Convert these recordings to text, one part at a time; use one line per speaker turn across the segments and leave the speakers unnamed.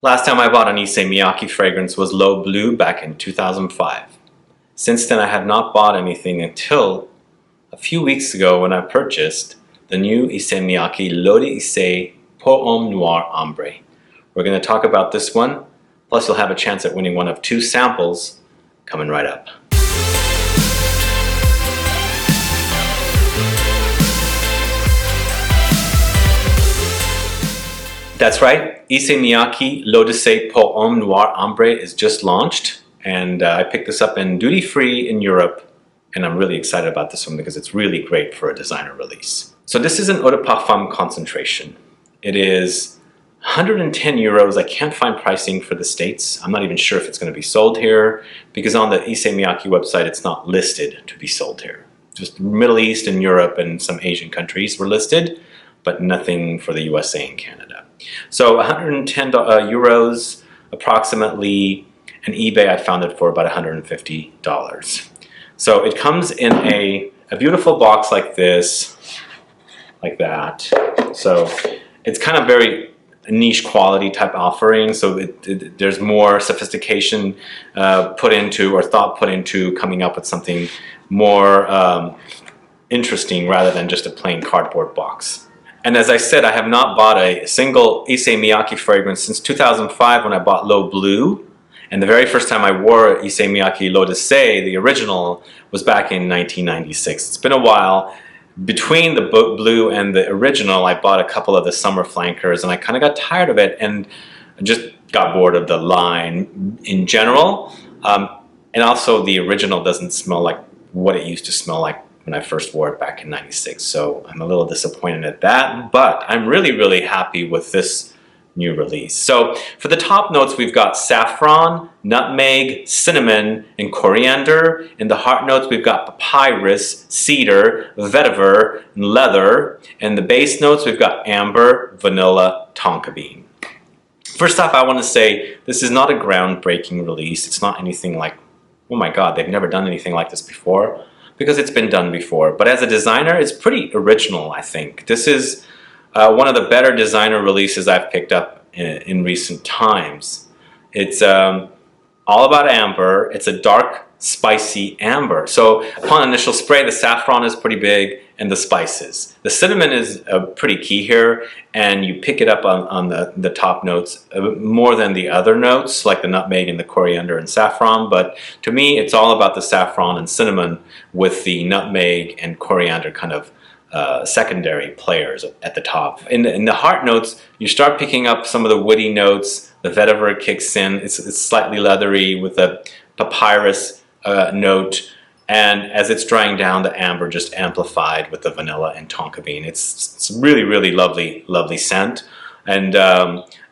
Last time I bought an Issey Miyake fragrance was L'Eau Blue back in 2005. Since then I have not bought anything until a few weeks ago when I purchased the new Issey Miyake L'Eau d'Issey pour Homme Noir Ambre. We're going to talk about this one, plus you'll have a chance at winning one of 2 samples coming right up. That's right, Issey Miyake L'Eau d'Issey pour Homme Noir Ambre is just launched, and I picked this up in duty-free in Europe, and I'm really excited about this one because it's really great for a designer release. So this is an eau de parfum concentration. It is 110 euros. I can't find pricing for the States. I'm not even sure if it's going to be sold here because on the Issey Miyake website it's not listed to be sold here. Just Middle East and Europe and some Asian countries were listed, but nothing for the USA and Canada. So 110 euros approximately, and eBay I found it for about $150. So it comes in a beautiful box like this, like that. So it's kind of very niche quality type offering, so there's more sophistication put into, or thought put into, coming up with something more interesting rather than just a plain cardboard box. And as I said, I have not bought a single Issey Miyake fragrance since 2005 when I bought L'Eau Blue. And the very first time I wore Issey Miyake L'Eau d'Issey, the original, was back in 1996. It's been a while. Between the blue and the original, I bought a couple of the summer flankers, and I kind of got tired of it and just got bored of the line in general. And also the original doesn't smell like what it used to smell like when I first wore it back in 96. So I'm a little disappointed at that, but I'm really happy with this new release. So for the top notes, we've got saffron, nutmeg, cinnamon, and coriander. In the heart notes, we've got papyrus, cedar, vetiver, and leather. And the base notes, we've got amber, vanilla, tonka bean. First off, I want to say this is not a groundbreaking release. It's not anything like, oh my God, they've never done anything like this before, because it's been done before. But as a designer, it's pretty original, I think. This is one of the better designer releases I've picked up in recent times. It's all about amber. It's a dark, spicy amber. So upon initial spray, the saffron is pretty big, and the spices. The cinnamon is pretty key here, and you pick it up on the top notes more than the other notes, like the nutmeg and the coriander and saffron. But to me, it's all about the saffron and cinnamon, with the nutmeg and coriander kind of secondary players at the top. In the heart notes, you start picking up some of the woody notes. The vetiver kicks in. It's slightly leathery with a papyrus note, and as it's drying down, the amber just amplified with the vanilla and tonka bean. It's really lovely scent. And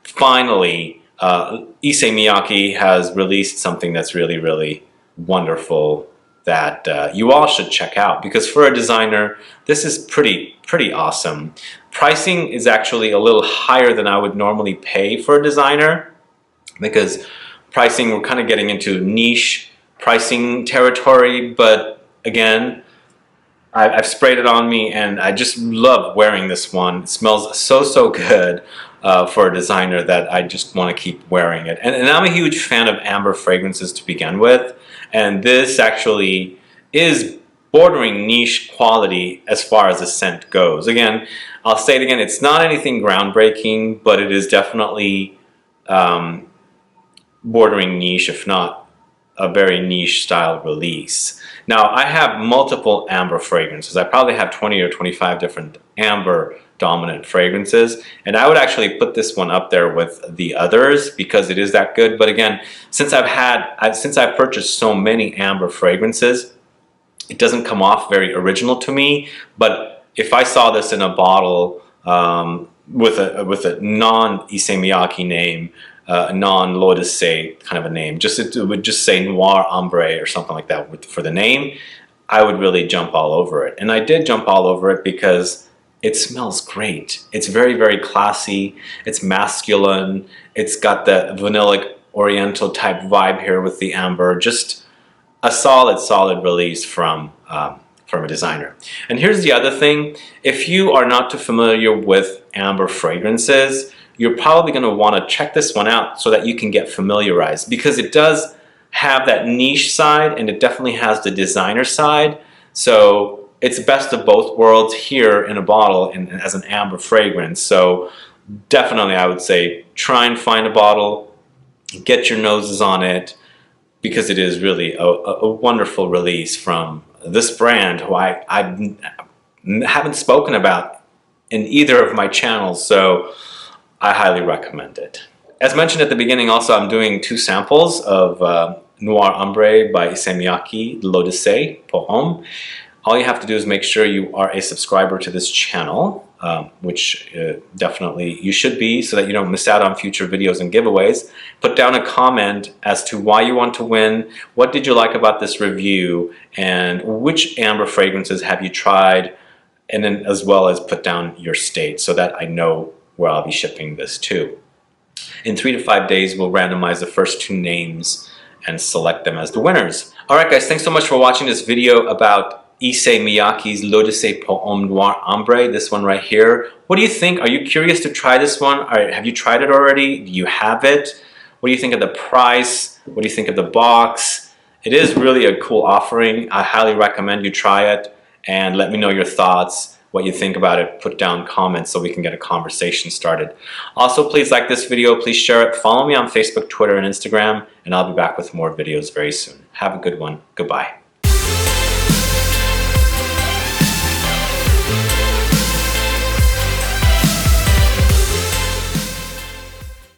finally, Issey Miyake has released something that's really wonderful that you all should check out, because for a designer, this is pretty awesome. Pricing is actually a little higher than I would normally pay for a designer, because pricing, we're kind of getting into niche pricing territory, but again, I've sprayed it on me and I just love wearing this one. It smells so good for a designer that I just want to keep wearing it. And I'm a huge fan of amber fragrances to begin with, and this actually is bordering niche quality as far as the scent goes. Again, I'll say it again, it's not anything groundbreaking, but it is definitely bordering niche, if not a very niche style release. Now, I have multiple amber fragrances. I probably have 20 or 25 different amber dominant fragrances, and I would actually put this one up there with the others because it is that good. But again, since I've purchased so many amber fragrances, it doesn't come off very original to me. But if I saw this in a bottle with a non-Issey Miyake name, non-L'Eau d'Issey kind of a name, it would just say Noir Ambre or something like that for the name, I would really jump all over it. And I did jump all over it because it smells great. It's very classy. It's masculine. It's got the vanillic oriental type vibe here with the amber. Just a solid release from a designer. And here's the other thing. If you are not too familiar with amber fragrances, you're probably going to want to check this one out so that you can get familiarized, because it does have that niche side and it definitely has the designer side. So it's best of both worlds here in a bottle and as an amber fragrance. So definitely I would say try and find a bottle, get your noses on it, because it is really a wonderful release from this brand who I haven't spoken about in either of my channels, so I highly recommend it. As mentioned at the beginning, also I'm doing 2 samples of Noir Ambre by Issey Miyake, l'Odyssée pour Homme. All you have to do is make sure you are a subscriber to this channel, which definitely you should be, so that you don't miss out on future videos and giveaways. Put down a comment as to why you want to win, what did you like about this review, and which amber fragrances have you tried, and then as well as put down your state so that I know where I'll be shipping this to. In 3 to 5 days, we'll randomize the first 2 names and select them as the winners. Alright guys, thanks so much for watching this video about Issey Miyake's l'Odyssée pour Homme Noir Ambre, this one right here. What do you think? Are you curious to try this one? Have you tried it already? Do you have it? What do you think of the price? What do you think of the box? It is really a cool offering. I highly recommend you try it, and let me know your thoughts, what you think about it. Put down comments so we can get a conversation started. Also, please like this video, please share it, follow me on Facebook, Twitter, and Instagram, and I'll be back with more videos very soon. Have a good one. Goodbye.